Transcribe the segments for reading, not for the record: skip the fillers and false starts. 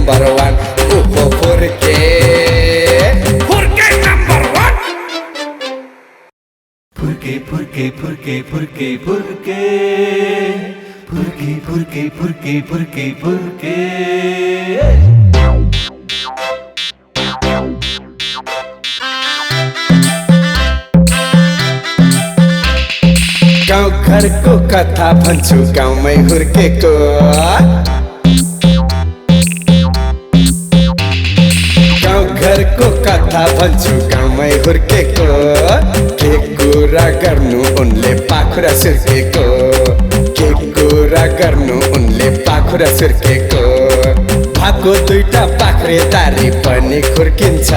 Number 1 ओहो फुर्के number 1 फुर्के फुर्के फुर्के फुर्के फुर्के फुर्के फुर्के फुर्के फुर्के फुर्के गाउँ घरको कथा भन्छु गाउँमै हुर्केको गाउँ घरको कथा भन्छु गाउँमै हुर्केको के कुरा गर्नु उनले पाखुरा सुर्केको के कुरा गर्नु उनले पाखुरा सुर्केको भएको दुईटा पाख्रेदारी पनि खुर्किन्छ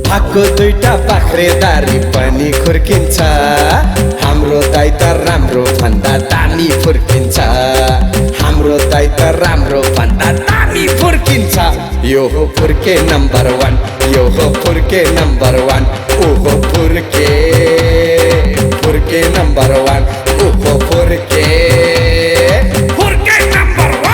भएको दुईटा पाख्रेदारी पनि खुर्किन्छ हाम्रो दाइ त राम्रो भन्दा दामी फुर्किन्छ हाम्रो दाइ त राम्रो भन्दा दामी फुर्किन्छ यो हो फुर्के नम्बर 1 यो हो फुर्के नम्बर 1 ओहो फुर्के नम्बर 1 ओहो फुर्के नम्बर 1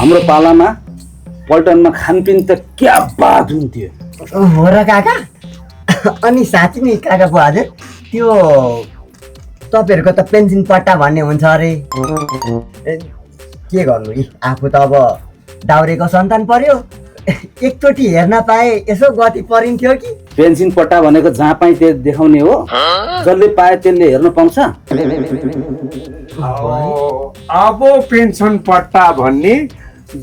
हाम्रो पालामा पल्टनमा खानपिन त क्या बात हुन्थ्यो हो र काका अनि साँच्ची नै काका बुवा हजुर त्यो तपाईँहरूको त पेन्सन पट्टा भन्ने हुन्छ अरे के गर्नु यी आफू त अब दाउरेको सन्तान पर्यो एकचोटि हेर्न पाए यसो गति परिन्थ्यो कि पेन्सन पट्टा भनेको जहाँ पाइ त्यो देखाउने हो जसले पाए त्यसले हेर्न पाउँछ अब पेन्सन पट्टा भन्ने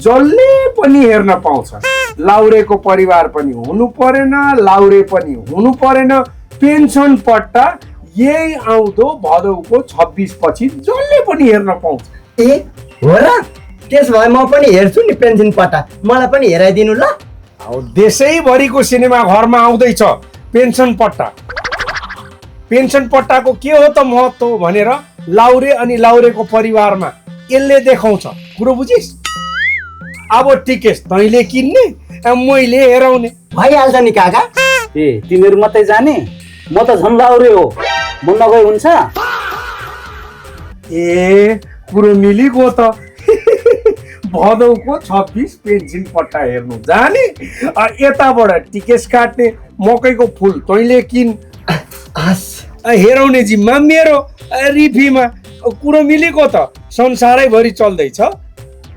जसले पनि हेर्न पाउँछ लाउरेको परिवार पनि हुनु परेन लाउरे पनि हुनु परेन पेन्सन पट्टा यही आउँदो भदौको 26 पछि जसले पनि हेर्न पाउँछ ए हो र त्यसो भए म पनि हेर्छु नि पेन्सन पट्टा मलाई पनि हेराइदिनु ल देशैभरिको सिनेमा घरमा आउँदैछ पेन्सन पट्टाको के हो त महत्त्व भनेर लाउरे अनि लाउरेको परिवारमा यसले देखाउँछ कुरो बुझिस् अब टिकेस तैँले किन्ने मैले हेराउने भइहाल्छ नि काका ए तिमीहरू मात्रै जाने म त झन् लाउरे हो म नगए हुन्छ ए कुरो मिलिगयो त भदौको 26 पेन्सन पट्टा हेर्नु जाने यताबाट टिकेस काट्ने मकैको फुल तैँले किन हेराउने जिम्मा मेरो रिफीमा कुरो मिलेको त संसारैभरि चल्दैछ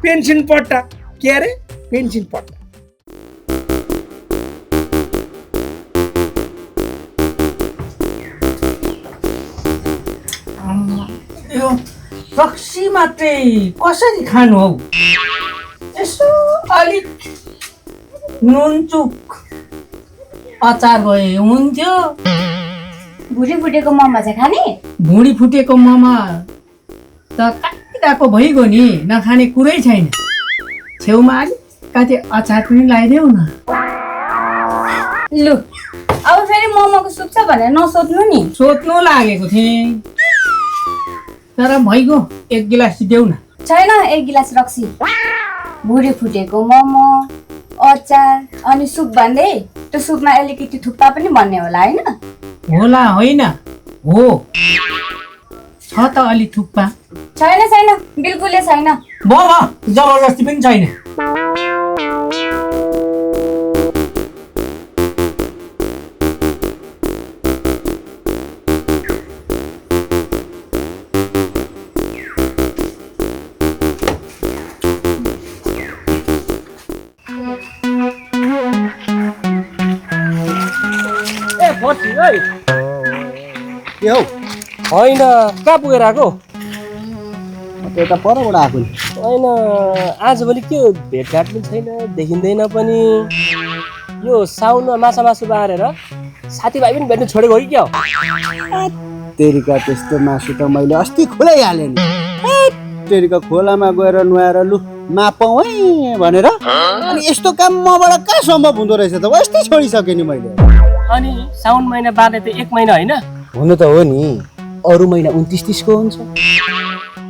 पेन्सन पट्टा के अरे पेन्सन पट्टा यो रक्सी मात्रै कसरी खानु हौ यसो अलिक नुनचुक अचार भए हुन्थ्यो भुँडी फुटेको मोमो चाहिँ खाने भुँडी फुटेको मोमो त काटिरहेको भइगयो नि नखाने कुरै छैन छेउमा अलिकति अचार पनि लगाइदेऊ न लु अब फेरि मोमोको सुक्छ भनेर नसोध्नु नि सोध्नु लागेको थिएँ तर भइगयो 1 गिलास देऊ न छैन 1 गिलास रक्सी भुँडी फुटेको मोमो अचार अनि सुप भन्दै त्यो सुपमा अलिकति थुक्पा पनि भन्ने होला होइन होला होइन हो छ त अलि थुक्पा छैन बिल्कुलै छैन जबरजस्ती पनि छैन होइन कहाँ पुगेर आएको त्यता परबाट आएको नि होइन आजभोलि के भेटघाट पनि छैन देखिँदैन पनि यो साउनमा माछा मासु बारेर साथीभाइ पनि भेट्नु छोडेको हो कि क्या तेरिका त्यस्तो मासु त मैले अस्ति खोलाइहालेँ नि तेरिका खोलामा गएर नुहाएर लु मापौँ है भनेर अनि यस्तो काम मबाट कहाँ सम्भव हुँदो रहेछ त अस्ति छोडिसकेँ नि मैले अनि साउन महिना बाँड्ने त 1 महिना होइन हुनु त हो नि अरू महिना 29-30 को हुन्छ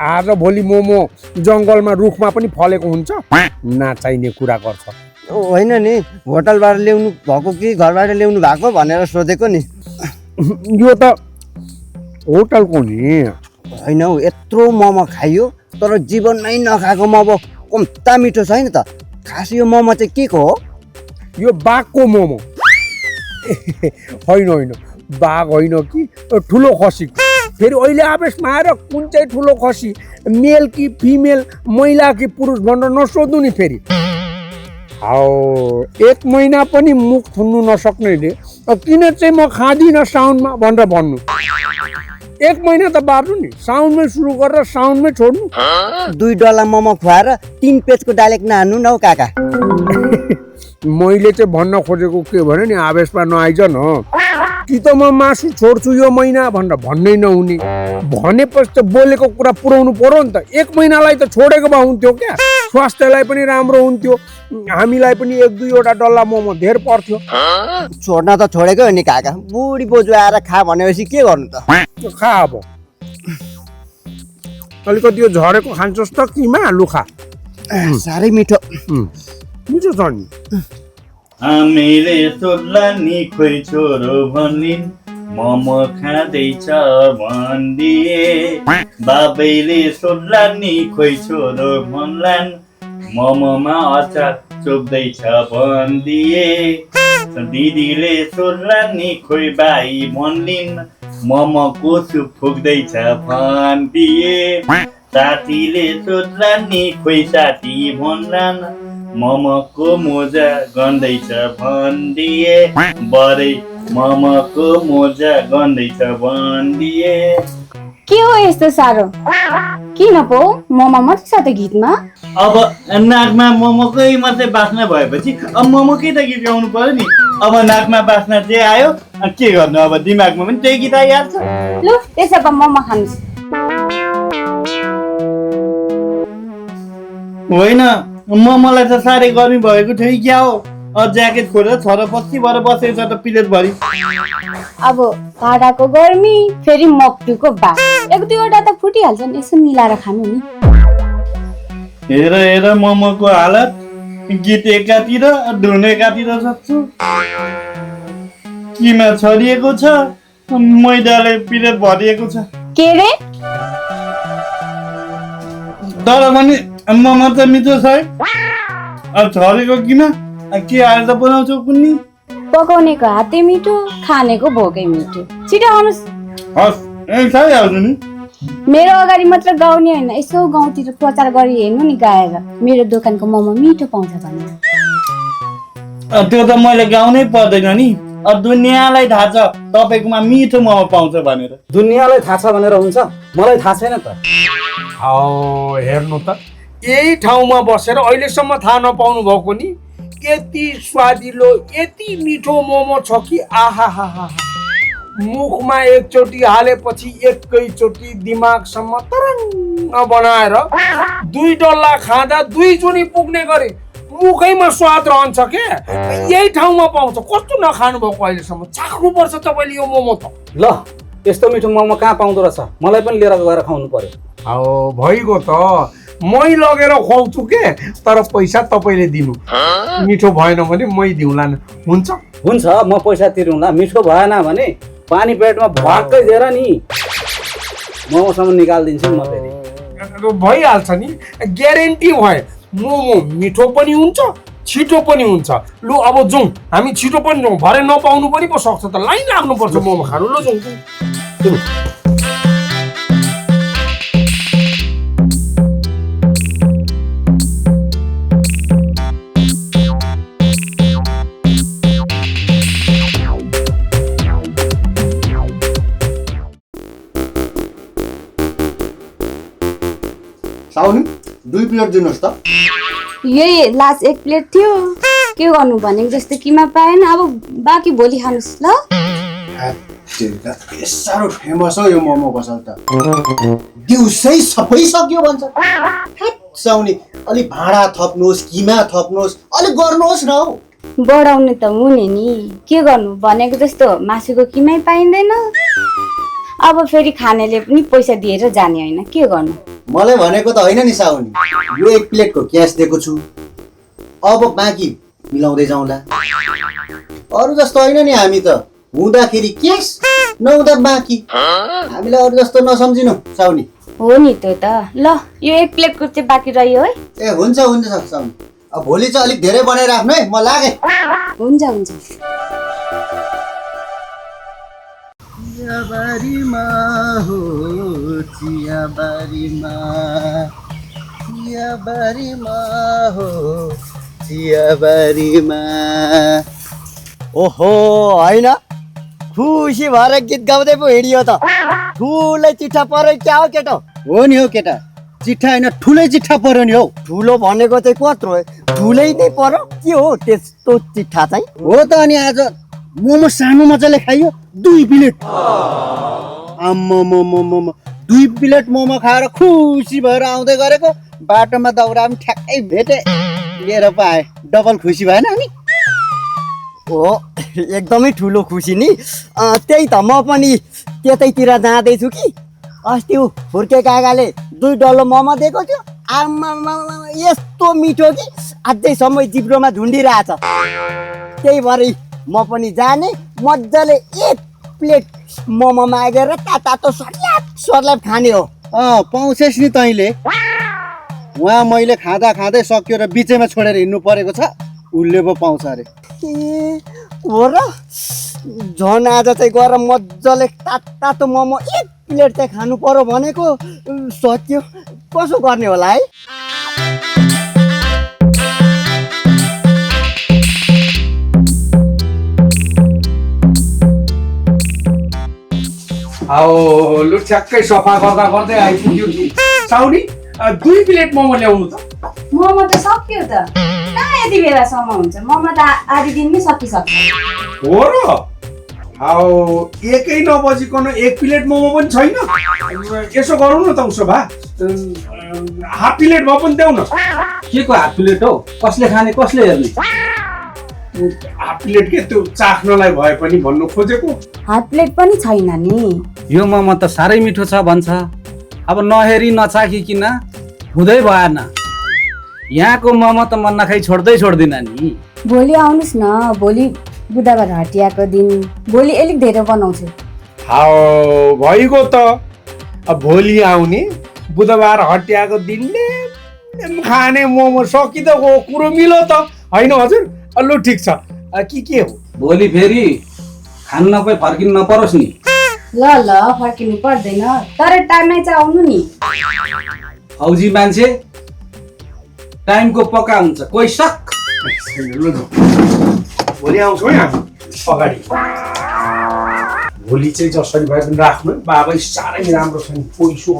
आज भोलि मोमो जङ्गलमा रुखमा पनि फलेको हुन्छ नचाहिने कुरा गर्छ होइन नि होटलबाट ल्याउनु भएको कि घरबाट ल्याउनु भएको भनेर सोधेको नि यो त होटलको नि होइन हौ यत्रो मोमो खाइयो तर जीवनमै नखाएको मोमो कम्ता मिठो छैन त खास यो मोमो चाहिँ के को हो यो बाघको मोमो होइन होइन बाघ होइन कि ठुलो खसीको फेरि अहिले आवेशमा आएर कुन चाहिँ ठुलो खसी मेल कि फिमेल महिला कि पुरुष भनेर नसोध्नु नि फेरि हौ 1 महिना पनि मुख थुन्नु नसक्नेले किन चाहिँ म खाँदिनँ साउनमा भनेर भन्नु 1 महिना त बार्नु नि साउनमै सुरु गरेर साउनमै छोड्नु $2 मोमो खुवाएर 3 पेजको डाइलेक्ट नहान्नु न हौ काका मैले चाहिँ भन्न खोजेको के भने नि आवेशमा नआइज न कि त म मासु छोड्छु यो महिना भनेर भन्नै नहुने भनेपछि त बोलेको कुरा पुर्याउनु पर्यो नि त 1 महिनालाई त छोडेको भए हुन्थ्यो क्या स्वास्थ्यलाई पनि राम्रो हुन्थ्यो हामीलाई पनि 1-2 डल्ला मोमो धेर पर्थ्यो छोड्न त छोडेकै हो नि काका बुढी बोजू आएर खा भनेपछि के गर्नु त खा अब अलिकति यो झरेको खान्छस् त किमा लु खा साह्रै मिठो मिठो छ नि हामीले सोध्ला नि खोइ छोरो भनिन् मोमो खाँदैछ भनिदिए बाबैले सोध्ला नि खोइ छोरो भन्लान् मोमोमा अचार चोप्दैछ भनिदिए दिदीले सोध्ला नि खोइ भाइ भन्लिन् मोमोको सुप फुक्दैछ भनिदिए साथीले सोध्ला नि खोइ साथी भन्लान् मोमोको मोजा गन्दैछ भनिदिए बरै मोमोको मोजा गन्दैछ भनिदिए के हो यस्तो साह्रो किन पो मोमो मात्रै छ त गीतमा अब नाकमा मोमोकै मात्रै बास्ना भएपछि अब मोमोकै त गीत गाउनु पर्यो नि अब नाकमा बास्ना जे आयो के गर्नु अब दिमागमा पनि त्यही गीत आइहाल्छ लु त्यसो भए मोमो खानुहोस् होइन मलाई त साह्रै गर्मी भएको थियो क्या हो ज्याकेट खोलेर छोरा पछि भएर बसेको छ त प्लेट भरि अब भाडाको गर्मी फेरि मक्टुको बास 1-2 त फुटिहाल्छ नि यसो मिलाएर खानु नि हेर मोमोको हालत गीत एकातिर धुन एकातिर सक्छु किमा छरिएको छ मैदाले प्लेट भरिएको छ के रे तर पनि मोमो त मिठो छ अब छरेको किन के आएर त बनाउँछौ कुन्नी पकाउनेको हातै मिठो खानेको भोकै मिठो छिटो आउनुहोस् हस् खाइहाल्छु नि मेरो अगाडि मात्र गाउने होइन यसो गाउँतिर प्रचार गरी हेर्नु नि गाएर मेरो दोकानको मोमो मिठो पाउँछ भनेर त्यो त मैले गाउनै पर्दैन नि अब दुनियाँलाई थाहा छ तपाईँकोमा मिठो मोमो पाउँछ भनेर दुनियाँलाई थाहा छ भनेर हुन्छ मलाई थाहा छैन त हेर्नु त यही ठाउँमा बसेर अहिलेसम्म थाहा नपाउनु भएको नि यति स्वादिलो यति मिठो मोमो छ कि आहा मुखमा एकचोटि हालेपछि एकैचोटि दिमागसम्म तरङ्ग बनाएर $2 खाँदा 2 जुनी पुग्ने गरे मुखैमा स्वाद रहन्छ के यही ठाउँमा पाउँछ कस्तो नखानु भएको अहिलेसम्म चाख्नुपर्छ तपाईँले यो मोमो त ल यस्तो मिठो मोमो कहाँ पाउँदो रहेछ मलाई पनि लिएर गएर खुवाउनु पर्यो भइगयो त मै लगेर खुवाउँछु के तर पैसा तपाईँले दिनु मिठो भएन भने मै दिउँला हुन्छ हुन्छ म पैसा तिरौँला मिठो भएन भने पानी पेटमा भक्कै दिएर नि मोमोसम्म निकालिदिन्छु नि म फेरि भइहाल्छ नि ग्यारेन्टी भए मोमो मिठो पनि हुन्छ छिटो पनि हुन्छ लु अब जाउँ हामी छिटो पनि जाउँ भरे नपाउनु पनि पो सक्छ त लाइन लाग्नुपर्छ मोमो खानु ल जाउँ साउनी 2 प्लेट दिनुहोस् त यही लास्ट 1 प्लेट थियो के गर्नु भनेको जस्तो किमा पाएन अब बाँकी भोलि खानुहोस् ल साह्रो फेमस हो यो मोमो पसल त दिउँसै सबै सक्यो भन्छ साउनी अलिक भाडा थप्नुहोस् किमा थप्नुहोस् अलिक गर्नुहोस् न हौ बढाउनु त हुने नि के गर्नु भनेको जस्तो मासुको किमै पाइँदैन अब फेरि खानेले पनि पैसा दिएर जाने होइन, के गर्नु? मलाई भनेको त होइन नि साउनी, यो 1 प्लेटको क्यास दिएको छु, अब बाँकी मिलाउँदै जाउँला। अरू जस्तो होइन नि हामी त, हुँदाखेरि क्यास नहुँदा बाँकी। हामीलाई अरू जस्तो नसम्झिनु साउनी। हो नि त ल यो 1 प्लेटको चाहिँ बाँकी रह्यो है। ए हुन्छ साउनी, अब भोलि चाहिँ अलिक धेरै बनाइराख्नु है, म लागे। हुन्छ। चियाबारीमा हो चियाबारीमा, चियाबारीमा हो चियाबारीमा। ओहो होइन, खुसी भएर गीत गाउँदै पो हिँडियो त। ठुलै चिठा पर्यो क्या हो केटो? हो नि हो केटा, चिठा होइन ठुलै चिठा पर्यो नि हौ। ठुलो भनेको चाहिँ कत्रो? ठुलै नै पर्यो के हो त्यस्तो चिठा चाहिँ? हो त अनि आज मोमो सानो मजाले खाइयो 2 प्लेट। आम्मामामामा 2 प्लेट मोमो खाएर खुसी भएर आउँदै गरेको, बाटोमा दाउरामा ठ्याक्कै भेटे, लिएर पाएँ। डबल खुसी भएन अनि? हो एकदमै ठुलो खुसी नि। त्यही त म पनि त्यतैतिर जाँदैछु कि अस्ति ऊ फुर्के काकाले 2 डल्लो मोमो दिएको थियो। आम्मामा यस्तो मिठो कि अझैसम्म जिब्रोमा झुन्डिरहेछ। त्यही भएर म पनि जाने, मजाले 1 प्लेट मोमो मागेर तातो सर्ल्याप खाने हो। पाउँछस् नि तैँले। उहाँ मैले खाँदा खाँदै सक्यो र बिचैमा छोडेर हिँड्नु परेको छ, उसले पो पाउँछ अरे। ए हो र? झन् आज चाहिँ गएर मजाले तातो मोमो 1 प्लेट चाहिँ खानु पर्यो भनेको सक्यो, कसो गर्ने होला है? आओ लु ठ्याक्कै सफा गर्दा गर्दै आइपुग्यो नि साउनी। 2 प्लेट मोमो ल्याउनु त। मोमो त सक्यो त, कहाँ यति बेलासम्म हुन्छ? मोमो त आधी दिनमै सकिसक्यो। हो र? आओ 1 नबजिकन 1 प्लेट मोमो पनि छैन। यसो गरौँ न त, उसो भए हाफ प्लेट भए पनि देऊ न। के को हाफ प्लेट हो? कसले खाने कसले हेर्ने? हाफ प्लेट के त्यो चाख्नलाई भए पनि भन्नु खोजेको। हाफ प्लेट पनि छैन नि। यो मोमो त साह्रै मिठो छ भन्छ, अब नहेरी नचाखिकन हुँदै भएन। यहाँको मोमो त मन नखाइ छोड्दिन नि। भोलि आउनुहोस् न, भोलि बुधबार हटियाको दिन, भोलि अलिक धेरै बनाउँछु। हाउ भइगयो त। अब भोलि आउने, बुधबार हटियाको दिनले खाने मोमो सकिँदा हो, कुरो मिलो त होइन हजुर? लु ठिक छ। के हो? भोलि फेरि खान नपाइ फर्किनु नपरोस् नि। ल फर्किनु पर्दैन, तर टाइममै चाहिँ आउनु नि। फौजी मान्छे टाइमको पक्का हुन्छ, कोही सक। भोलि आउँछौ यहाँ अगाडि। भोलि चाहिँ जसरी भए पनि राख्नु, बाबै साह्रै राम्रो छ नि, पैसो।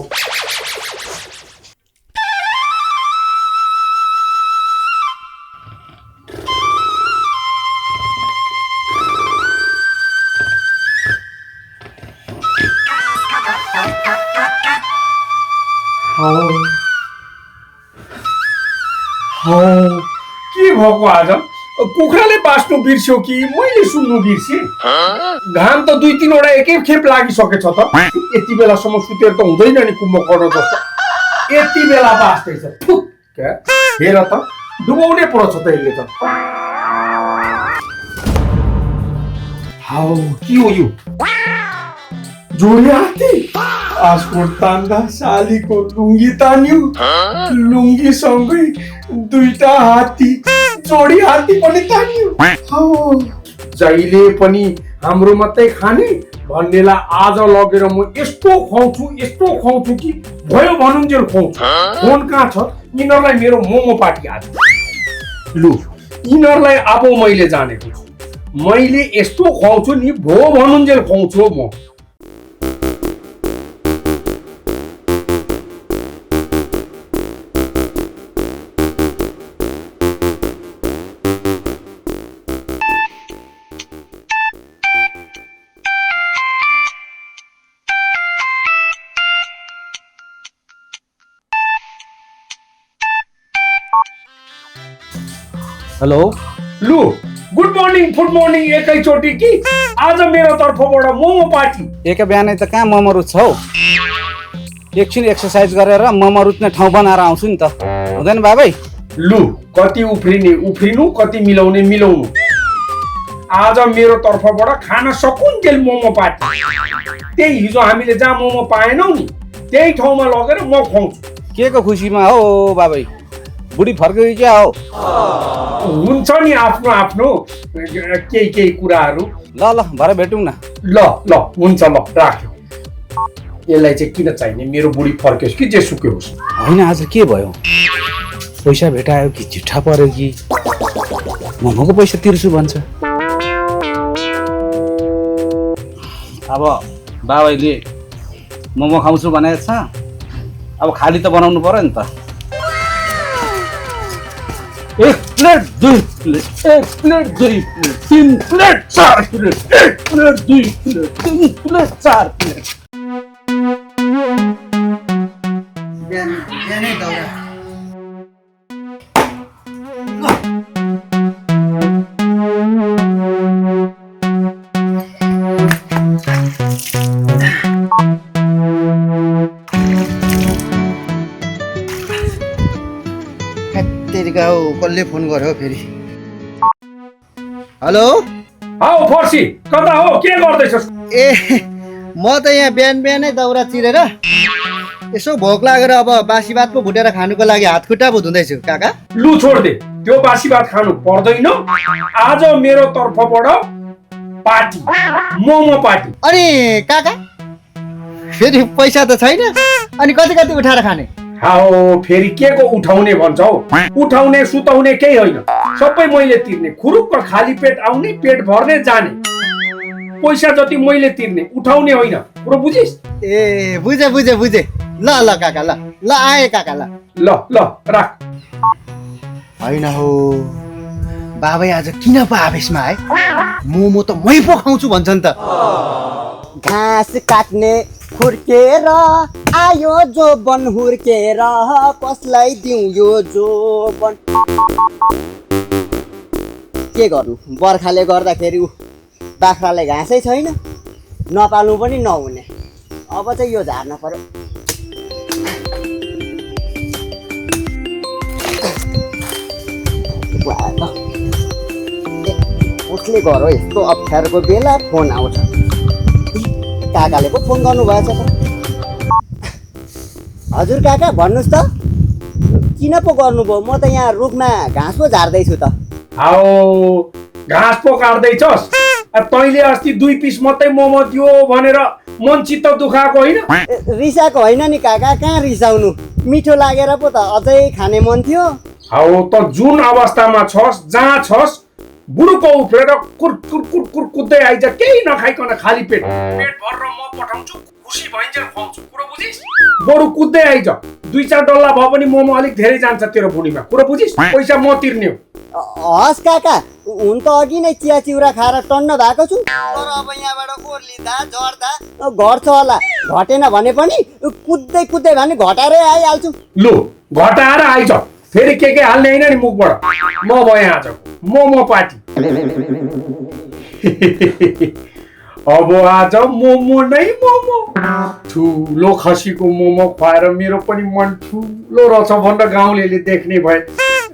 के भएको आज? कुखुराले बाँच्नु बिर्स्यो कि मैले सुन्नु बिर्सेँ? घाम त 2-3 वटा एकै खेप लागिसकेछ त। यति बेलासम्म सुतेर त हुँदैन नि कुम्भकर्ण जस्तो। यति बेला बाँच्दैछ। हेर त, डुबाउनै पर्छ त यसले त। हाउ के हो यो? जोडी हात्ती। आजको तान्दा सालीको लुङ्गी तान्यो, लुङ्गीसँगै 2टा हात्ती, जोडी हात्ती पनि तान्यो। जहिले पनि हाम्रो मात्रै खाने भन्नेलाई आज लगेर म यस्तो खुवाउँछु कि भयो भनुन्जेल खुवाउँछु। फोन कहाँ छ? यिनीहरूलाई मेरो मोमो पार्टी आज। लु यिनीहरूलाई अब मैले जानेको छु, मैले यस्तो खुवाउँछु नि, भो भनुन्जेल खुवाउँछु म। हेलो लु गुड मर्निङ एकैचोटि कि आज मेरो तर्फबाट मोमो पार्टी। एकै बिहानै त कहाँ मोमो रुच्छ हौ। एकछिन एक्सर्साइज गरेर मोमो रुच्ने ठाउँ बनाएर आउँछु नि त, हुँदैन बाबै? लु कति उफ्रिनु कति मिलाउनु। आज मेरो तर्फबाट खान सकुन्जेल मोमो पार्टी। त्यही हिजो हामीले जहाँ मोमो पाएनौ नि त्यही ठाउँमा लगेर म खुवाउँछु। के को खुसीमा हो बाबै? बुढी फर्केको क्या हो? हुन्छ नि आफ्नो केही कुराहरू। ल भरे भेटौँ न। ल हुन्छ ल राख्यो। यसलाई चाहिँ किन चाहिने? मेरो बुढी फर्कियोस् कि जेसुकै होस्। होइन आज के भयो? पैसा भेटायो कि चिट्ठा पर्यो कि मोमोको पैसा तिर्छु भन्छ। अब बाबाले मोमो खाउँछु भनेको छ, अब खाली त बनाउनु पर्यो नि त। एक प्लेट दुई प्लेट तीन प्लेट चार प्लेट, एक प्लेट दुई प्लेट तीन प्लेट चार प्लेट। बिहानै दाउरा कसले फोन गर्यो फेरि? हेलो हौ फर्सी कता हो? के गर्दैछस्? ए म त यहाँ बिहानै दाउरा चिरेर यसो भोक लागेर अब बासी भात पो भुटेर खानुको लागि हात खुट्टा पो धुँदैछु काका। लु छोड दे, त्यो बासी भात खानु पर्दैन। आज मेरो तर्फबाट पार्टी, मोमो पार्टी। अनि काका फेरि पैसा त छैन, अनि कति उठाएर खाने? हाओ फेरि के को उठाउने भन्छौ? उठाउने सुताउने केही होइन, सबै मैले तिर्ने। खुरुक्क खाली पेट आउने, पेट भर्ने जाने। पैसा जति मैले तिर्ने, उठाउने होइन। कुरो बुझिस्? ए बुझे। ल काका ल आए काका ल राख। होइन हो बाबै आज किन पो आवेशमा आए? मोमो त मै पो खाउँछु भन्छ नि त। घाँस काट्ने हुर्केर आयो जो बन हुर्केर, कसलाई दिउँ यो जो बन। के गर्नु, बर्खाले गर्दाखेरि बाख्रालाई घाँसै छैन, नपाल्नु पनि नहुने। अब चाहिँ यो झार्न पर्यो। उसले गरो, यस्तो अप्ठ्यारोको बेला फोन आउँछ। काकाले पो फोन गर्नुभएछ त। हजुर काका भन्नुहोस् त, किन पो गर्नुभयो? म त यहाँ रुखमा घाँस पो झार्दैछु त। आओ घाँस पो काट्दैछस्? तैँले अस्ति 2 पिस मात्रै मोमो दियो भनेर मन चित्त दुखाएको होइन? रिसाएको होइन नि काका, कहाँ रिसाउनु, मिठो लागेर पो त अझै खाने मन थियो। हौ त जुन अवस्थामा छस्, जहाँ छस्, बुढोको उफ्रेर कुर कुद्दै आइज। केही नखाइकन खाली पेट भरेर म पठाउँछु, खुसी भइन्जेल खुवाउँछु। कुरो बुझिस्? बरु कुद्दै आइज, 2-4 डल्ला भए पनि मोमो अलिक धेरै जान्छ तेरो बुढीमा। कुरो बुझिस्? पैसा म तिर्ने हो। हस् काका, हुन त अघि नै चिया चिउरा खाएर टन्न भएको छु, तर अब यहाँबाट ओर्लिँदा झर्दा घट्छ होला। घटेन भने पनि कुद्दै भने घटाएरै आइहाल्छु। लु घटाएर आइज, फेरि के हाल्ने होइन नि मुखबाट। म भएँ आज मोमो पार्टी। अब आज मोमो नै मोमो। ठुलो खसीको मोमो खुवाएर मेरो पनि मन ठुलो रहेछ भनेर गाउँलेले देख्ने भए।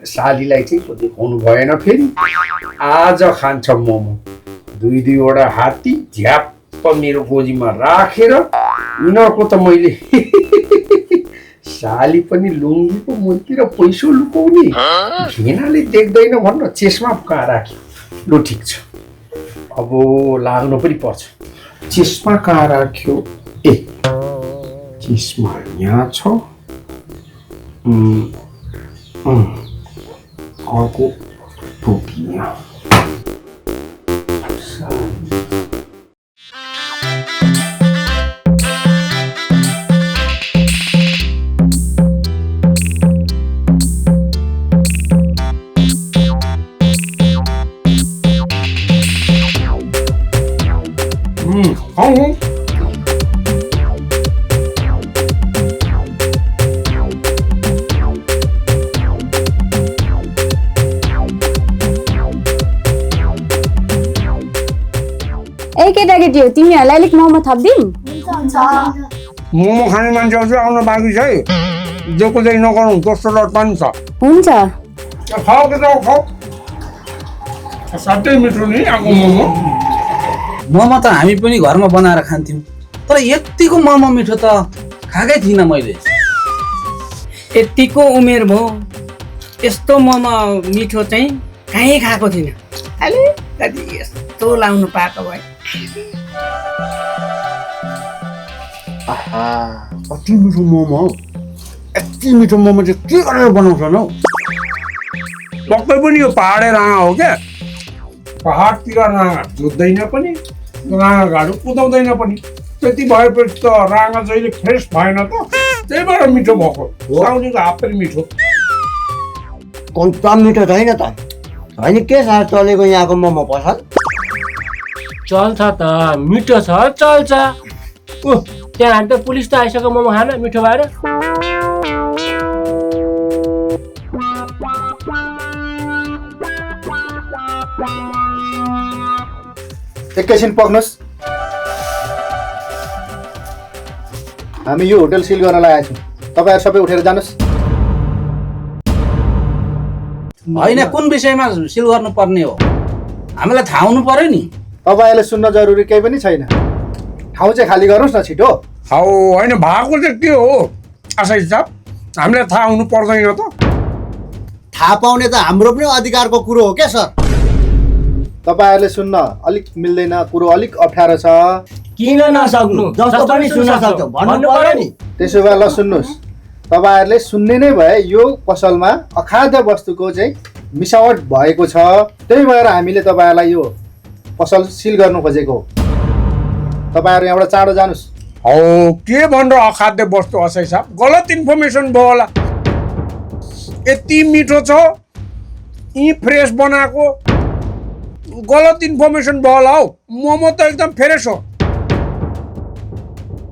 सालीलाई चाहिँ देखाउनु भएन। फेरि आज खान्छ मोमो। 2-2वटा हात्ती झ्याप्प मेरो गोजीमा राखेर यिनीहरूको त मैले साली पनि लुङ्गीको मुन्तिर पैसो लुकाउने घिनाले देख्दैन भनेर चेस्मा कहाँ राख्यो। लु ठिक छ, अब लाग्नु पनि पर्छ। चेस्मा कहाँ राख्यो? ए चेस्मा यहाँ छ। अर्को टोपी यहाँ। ए केटाकेटी हो तिमीहरूलाई अलिक मोमो थपिदिउँ? मोमो खाने मान्छेहरू चाहिँ आउन बाँकी छ है। जोको चाहिँ नगरौँ दोस्रो लट पनि छ। हुन्छ। खाऊ के जाऊ खाऊ। साह्रै मिठो नि आएको मोमो। मोमो त हामी पनि घरमा बनाएर खान्थ्यौँ, तर यतिको मोमो मिठो त खाएकै थिइनँ मैले। यतिको उमेर भयो यस्तो मोमो मिठो चाहिँ कहीँ खाएको थिइनँ। अलिकति यस्तो लाउनु पाएको भए। कति मिठो मोमो हौ। यति मिठो मोमो चाहिँ के गरेर बनाउँछन् हौ? पक्कै पनि यो पहाडे राँगा हो क्या। पहाडतिर राँगा जोत्दैन पनि, राँगाहरू कुदाउँदैन पनि। त्यति भएपछि त राँगा जहिले फ्रेस भएन त, त्यही भएर मिठो भएको। साउनीको हात पनि मिठो। कम मिठो छैन त। होइन के साह्रो चलेको यहाँको मोमो पसल? चल्छ त, मिठो छ चल्छ। त्यहाँ त पुलिस त आइसक्यो मोमो खान मिठो भएर। एकैछिन पक्नुहोस्, हामी यो होटल सिल गर्न लागेका छौँ। तपाईँहरू सबै उठेर जानुहोस्। होइन, कुन विषयमा सिल गर्नुपर्ने हो हामीलाई थाहा हुनु पर्यो नि। तपाईँहरूले सुन्न जरुरी केही पनि छैन। ठाउँ चाहिँ खाली गर्नुहोस् न छिटो। हौ होइन, भएको चाहिँ के हो आशा साहब, हामीलाई थाहा हुनु पर्दैन त? थाहा पाउने त हाम्रो पनि अधिकारको कुरो हो क्या सर। तपाईँहरूले सुन्न अलिक मिल्दैन, कुरो अलिक अप्ठ्यारो छ। किन नसक्नु? जस्तो पनि सुन्न सक्छौ, भन्नु पर्यो नि। त्यसो भए ल सुन्नुहोस्, तपाईँहरूले सुन्ने नै भए यो पसलमा अखाद्य वस्तुको चाहिँ मिसावट भएको छ, त्यही भएर हामीले तपाईँहरूलाई यो पसल सिल गर्नु खोजेको हो। तपाईँहरू यहाँबाट चाँडो जानुहोस्। हौ के भनेर अखाद्य वस्तु असै साहब, गलत इन्फर्मेसन भयो होला। यति मिठो छ, यी फ्रेस बनाएको, गलत इन्फर्मेसन भयो होला हौ। मोमो त एकदम फ्रेस हो।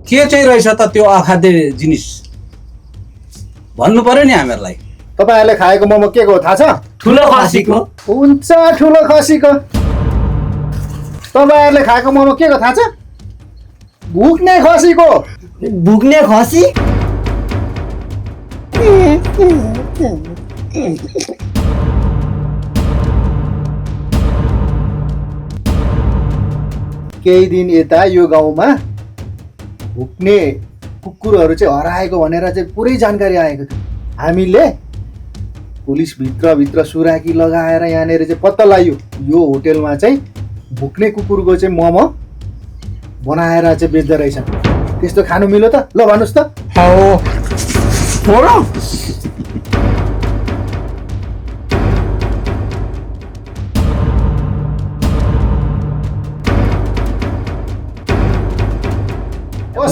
के चाहिँ रहेछ त त्यो अखाद्य जिनिस भन्नु पर्यो नि हामीहरूलाई। तपाईँहरूले खाएको मोमो के हो थाहा छ? ठुलो खसीको। हुन्छ, ठुलो खसीको। तपाईँहरूले खाएको मोमो के हो थाहा छ? भुक्ने खसीको। भुक्ने खसी? केही दिन यता यो गाउँमा भुक्ने कुकुरहरू चाहिँ हराएको भनेर चाहिँ पुरै जानकारी आएको थियो। हामीले पुलिस भित्र सुराकी लगाएर यहाँनिर चाहिँ पत्ता लगायो यो होटेलमा चाहिँ भुक्ने कुकुरको चाहिँ मोमो बनाएर चाहिँ बेच्दो रहेछ। त्यस्तो खानु मिल्यो त? ल भन्नुहोस् त। हो र?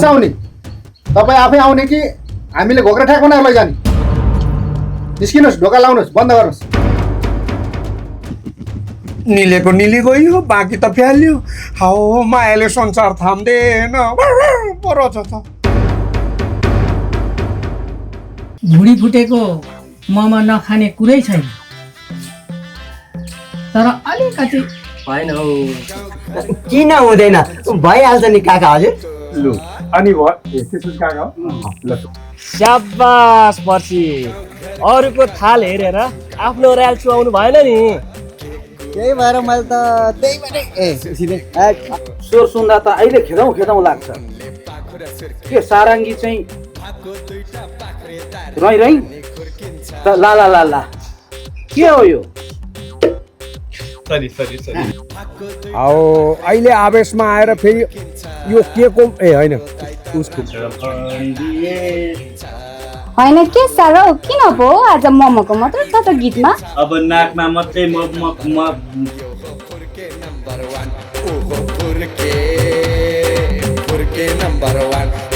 आउने तपाईँ आफै आउने कि हामीले घोक्रा ठ्याक बनाएर लैजाने? निस्किनुहोस्, ढोका लाउनुहोस्, बन्द गर्नुहोस्। निलेको निली गयो, बाँकी त फ्याल्यो। हौ मायाले संसार थाम्दैन परो छ त। भुँडी फुटेको मोमो नखाने कुरै छैन, तर अलिकति होइन हौ। किन हुँदैन? भइहाल्छ नि काका हजुर। लु अनि भयो काका ल। स्याबास पर्सी, अरूको थाल हेरेर आफ्नो र्याल चुहाउनु भएन नि। त्यही भएर मैले त त्यही भने स्वर सुन्दा त अहिले खेदौँ लाग्छ। के सारङ्गी चाहिँ रै त ला के हो यो? सरी हौ अहिले आवेशमा आएर फेरि यो के को होइन उसको होइन के साह्रो किन पो आज मोमोको मात्र छ त गीतमा? अब नाकमा मात्रै नम्बर 1